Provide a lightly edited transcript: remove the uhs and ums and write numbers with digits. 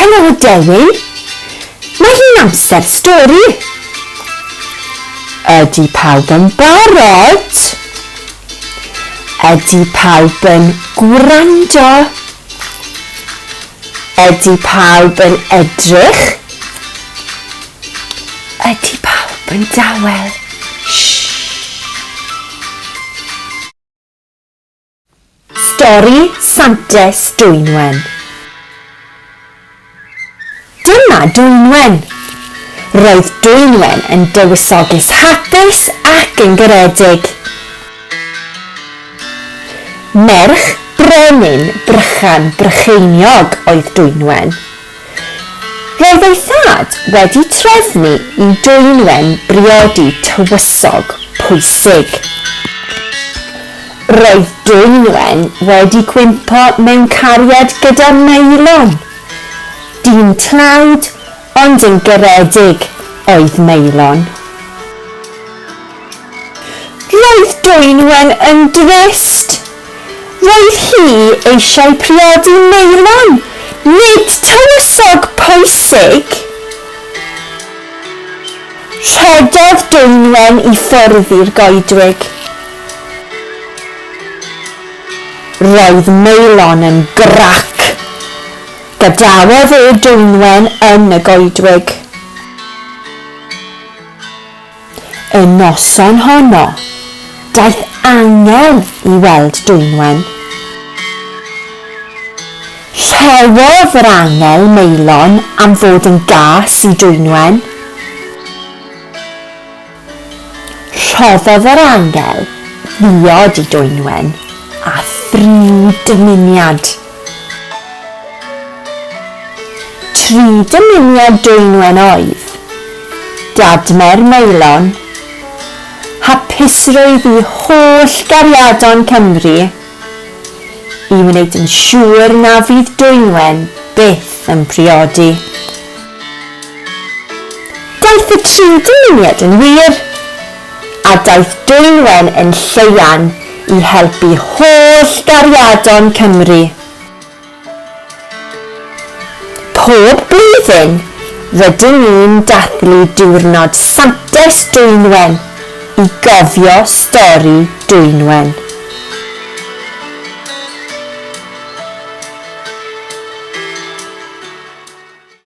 Helo Dewin, mae hi'n amser stori. Ydy pawb yn barod? Ydy pawb yn gwrando? Ydy pawb yn edrych? Ydy pawb yn dawel? Stori Santes Dwynwen. Dyma Dwynwen. Roedd Dwynwen yn dywysoges hapus ac yn garedig. Merch brenin brychan brycheiniog oedd Dwynwen. Roedd ei thad wedi trefnu i Dwynwen briodi tywysog pwysig. Roedd Dwynwen wedi cwympo mewn cariad gyda Meilon. Dyn tlawd ond yn garedig oedd Meilon. Roedd Dwynwen yn drist. Roedd hi eisiau priodi Meilon, nid tywysog pwysig. Rhedodd Dwynwen i ffwrdd i'r goedwig. Roedd Meilon yn grac. Gadawodd e Dwynwen yn y goedwig. Y noson honno, daeth angel i weld Dwynwen. Rhewodd yr angel Meilon am fod yn gas i Dwynwen. Rhoddodd yr angel ddiod i Dwynwen a thri dymuniad. 3 dymuniad Dwynwen oedd. Dadmer Meilon, hapusrwydd i holl gariadon Cymru, i wneud yn siŵr na fydd Dwynwen byth yn priodi. Daeth y 3 dymuniad yn wir, a daeth Dwynwen yn lleian i helpu holl gariadon Cymru. Pob blwyddyn, rydyn ni'n dathlu diwrnod Santes Dwynwen i gofio stori Dwynwen.